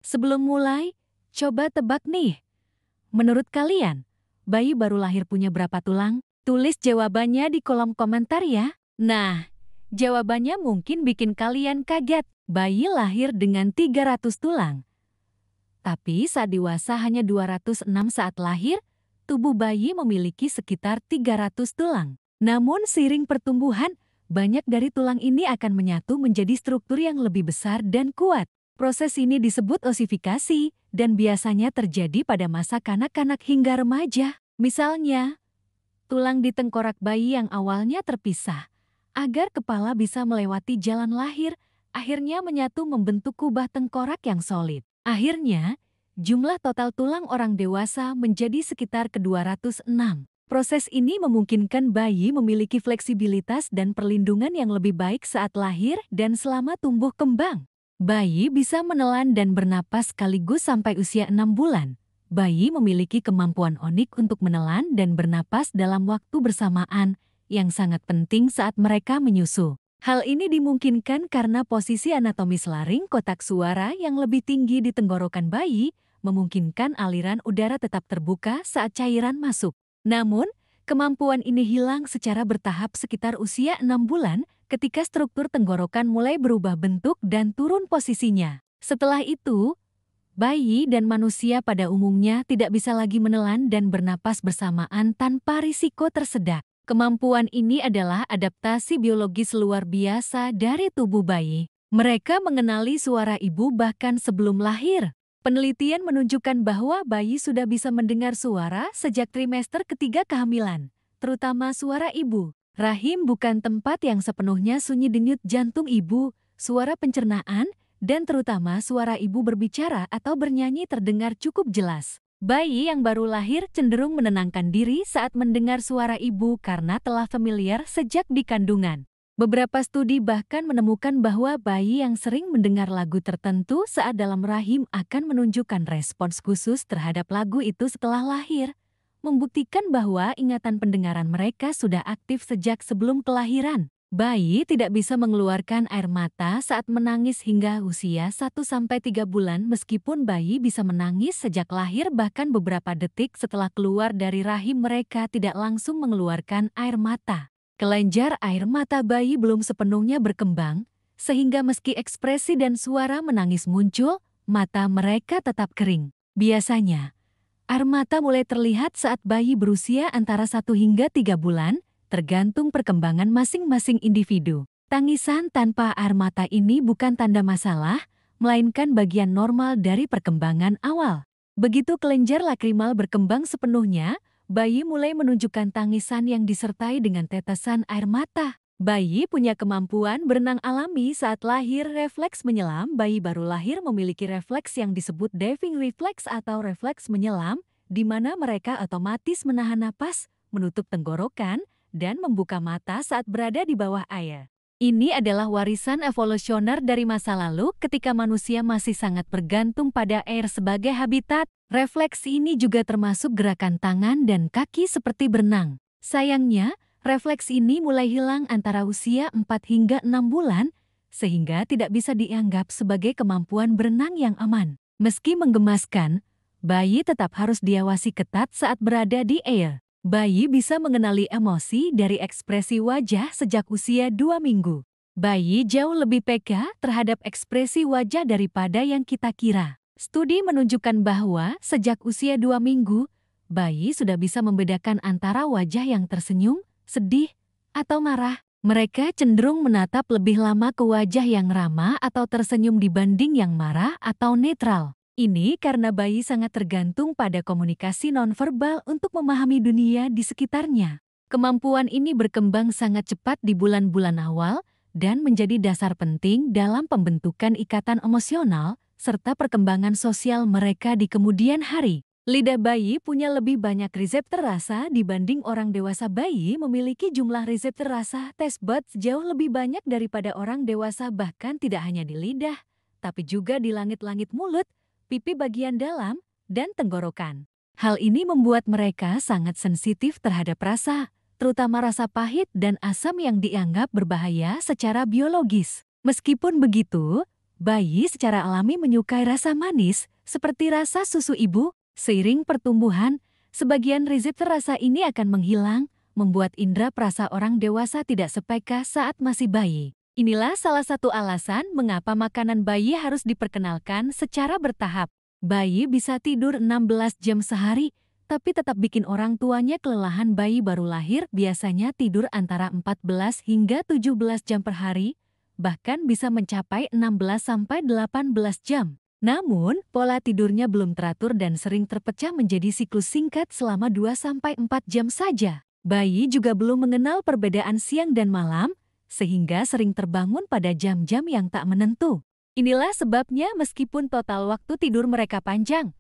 Sebelum mulai, coba tebak nih. Menurut kalian, bayi baru lahir punya berapa tulang? Tulis jawabannya di kolom komentar ya. Nah, jawabannya mungkin bikin kalian kaget. Bayi lahir dengan 300 tulang. Tapi saat dewasa hanya 206 saat lahir, tubuh bayi memiliki sekitar 300 tulang. Namun seiring pertumbuhan, banyak dari tulang ini akan menyatu menjadi struktur yang lebih besar dan kuat. Proses ini disebut osifikasi dan biasanya terjadi pada masa kanak-kanak hingga remaja. Misalnya, tulang di tengkorak bayi yang awalnya terpisah, agar kepala bisa melewati jalan lahir, akhirnya menyatu membentuk kubah tengkorak yang solid. Akhirnya, jumlah total tulang orang dewasa menjadi sekitar ke-206. Proses ini memungkinkan bayi memiliki fleksibilitas dan perlindungan yang lebih baik saat lahir dan selama tumbuh kembang. Bayi bisa menelan dan bernapas sekaligus sampai usia 6 bulan. Bayi memiliki kemampuan unik untuk menelan dan bernapas dalam waktu bersamaan, yang sangat penting saat mereka menyusu. Hal ini dimungkinkan karena posisi anatomis laring kotak suara yang lebih tinggi di tenggorokan bayi, memungkinkan aliran udara tetap terbuka saat cairan masuk. Namun, kemampuan ini hilang secara bertahap sekitar usia 6 bulan ketika struktur tenggorokan mulai berubah bentuk dan turun posisinya. Setelah itu, bayi dan manusia pada umumnya tidak bisa lagi menelan dan bernapas bersamaan tanpa risiko tersedak. Kemampuan ini adalah adaptasi biologis luar biasa dari tubuh bayi. Mereka mengenali suara ibu bahkan sebelum lahir. Penelitian menunjukkan bahwa bayi sudah bisa mendengar suara sejak trimester ketiga kehamilan, terutama suara ibu. Rahim bukan tempat yang sepenuhnya sunyi denyut jantung ibu, suara pencernaan, dan terutama suara ibu berbicara atau bernyanyi terdengar cukup jelas. Bayi yang baru lahir cenderung menenangkan diri saat mendengar suara ibu karena telah familiar sejak di kandungan. Beberapa studi bahkan menemukan bahwa bayi yang sering mendengar lagu tertentu saat dalam rahim akan menunjukkan respons khusus terhadap lagu itu setelah lahir, membuktikan bahwa ingatan pendengaran mereka sudah aktif sejak sebelum kelahiran. Bayi tidak bisa mengeluarkan air mata saat menangis hingga usia 1-3 bulan meskipun bayi bisa menangis sejak lahir bahkan beberapa detik setelah keluar dari rahim mereka tidak langsung mengeluarkan air mata. Kelenjar air mata bayi belum sepenuhnya berkembang, sehingga meski ekspresi dan suara menangis muncul, mata mereka tetap kering. Biasanya, air mata mulai terlihat saat bayi berusia antara 1 hingga 3 bulan, tergantung perkembangan masing-masing individu. Tangisan tanpa air mata ini bukan tanda masalah, melainkan bagian normal dari perkembangan awal. Begitu kelenjar lakrimal berkembang sepenuhnya, bayi mulai menunjukkan tangisan yang disertai dengan tetesan air mata. Bayi punya kemampuan berenang alami saat lahir. Refleks menyelam. Bayi baru lahir memiliki refleks yang disebut diving reflex atau refleks menyelam, di mana mereka otomatis menahan napas, menutup tenggorokan, dan membuka mata saat berada di bawah air. Ini adalah warisan evolusioner dari masa lalu ketika manusia masih sangat bergantung pada air sebagai habitat. Refleks ini juga termasuk gerakan tangan dan kaki seperti berenang. Sayangnya, refleks ini mulai hilang antara usia 4 hingga 6 bulan, sehingga tidak bisa dianggap sebagai kemampuan berenang yang aman. Meski menggemaskan, bayi tetap harus diawasi ketat saat berada di air. Bayi bisa mengenali emosi dari ekspresi wajah sejak usia 2 minggu. Bayi jauh lebih peka terhadap ekspresi wajah daripada yang kita kira. Studi menunjukkan bahwa sejak usia 2 minggu, bayi sudah bisa membedakan antara wajah yang tersenyum, sedih, atau marah. Mereka cenderung menatap lebih lama ke wajah yang ramah atau tersenyum dibanding yang marah atau netral. Ini karena bayi sangat tergantung pada komunikasi nonverbal untuk memahami dunia di sekitarnya. Kemampuan ini berkembang sangat cepat di bulan-bulan awal dan menjadi dasar penting dalam pembentukan ikatan emosional serta perkembangan sosial mereka di kemudian hari. Lidah bayi punya lebih banyak reseptor rasa dibanding orang dewasa. Bayi memiliki jumlah reseptor rasa taste buds jauh lebih banyak daripada orang dewasa, bahkan tidak hanya di lidah, tapi juga di langit-langit mulut, pipi bagian dalam, dan tenggorokan. Hal ini membuat mereka sangat sensitif terhadap rasa, terutama rasa pahit dan asam yang dianggap berbahaya secara biologis. Meskipun begitu, Bayi secara alami menyukai rasa manis, seperti rasa susu ibu. Seiring pertumbuhan, sebagian reseptor rasa ini akan menghilang, membuat indera perasa orang dewasa tidak sepeka saat masih bayi. Inilah salah satu alasan mengapa makanan bayi harus diperkenalkan secara bertahap. Bayi bisa tidur 16 jam sehari, tapi tetap bikin orang tuanya kelelahan. Bayi baru lahir biasanya tidur antara 14 hingga 17 jam per hari, bahkan bisa mencapai 16-18 jam. Namun, pola tidurnya belum teratur dan sering terpecah menjadi siklus singkat selama 2-4 jam saja. Bayi juga belum mengenal perbedaan siang dan malam, sehingga sering terbangun pada jam-jam yang tak menentu. Inilah sebabnya meskipun total waktu tidur mereka panjang,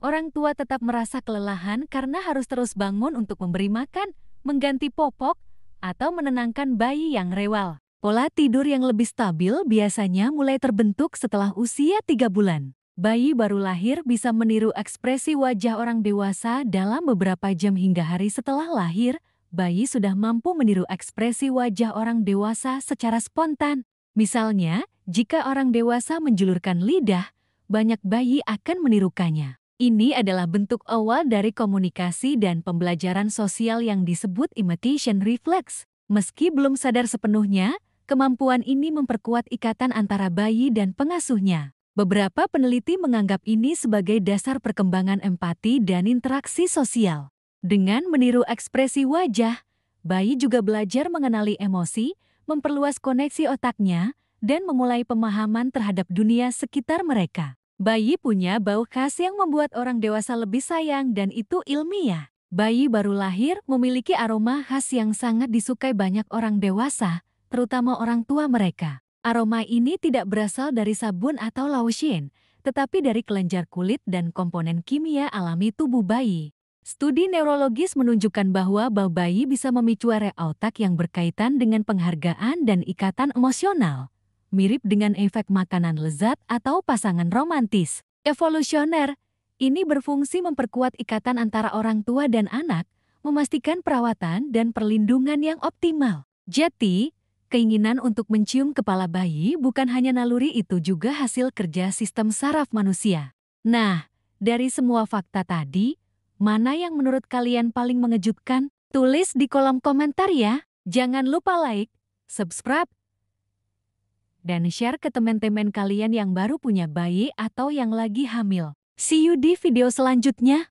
orang tua tetap merasa kelelahan karena harus terus bangun untuk memberi makan, mengganti popok, atau menenangkan bayi yang rewel. Pola tidur yang lebih stabil biasanya mulai terbentuk setelah usia 3 bulan. Bayi baru lahir bisa meniru ekspresi wajah orang dewasa dalam beberapa jam. Hingga hari setelah lahir, bayi sudah mampu meniru ekspresi wajah orang dewasa secara spontan. Misalnya, jika orang dewasa menjulurkan lidah, banyak bayi akan menirukannya. Ini adalah bentuk awal dari komunikasi dan pembelajaran sosial yang disebut imitation reflex. Meski belum sadar sepenuhnya, kemampuan ini memperkuat ikatan antara bayi dan pengasuhnya. Beberapa peneliti menganggap ini sebagai dasar perkembangan empati dan interaksi sosial. Dengan meniru ekspresi wajah, bayi juga belajar mengenali emosi, memperluas koneksi otaknya, dan memulai pemahaman terhadap dunia sekitar mereka. Bayi punya bau khas yang membuat orang dewasa lebih sayang dan itu ilmiah. Bayi baru lahir memiliki aroma khas yang sangat disukai banyak orang dewasa, terutama orang tua mereka. Aroma ini tidak berasal dari sabun atau lotion, tetapi dari kelenjar kulit dan komponen kimia alami tubuh bayi. Studi neurologis menunjukkan bahwa bau bayi bisa memicu area otak yang berkaitan dengan penghargaan dan ikatan emosional, mirip dengan efek makanan lezat atau pasangan romantis. Evolusioner, ini berfungsi memperkuat ikatan antara orang tua dan anak, memastikan perawatan dan perlindungan yang optimal. Jadi, keinginan untuk mencium kepala bayi bukan hanya naluri, itu juga hasil kerja sistem saraf manusia. Nah, dari semua fakta tadi, mana yang menurut kalian paling mengejutkan? Tulis di kolom komentar ya. Jangan lupa like, subscribe, dan share ke teman-teman kalian yang baru punya bayi atau yang lagi hamil. See you di video selanjutnya.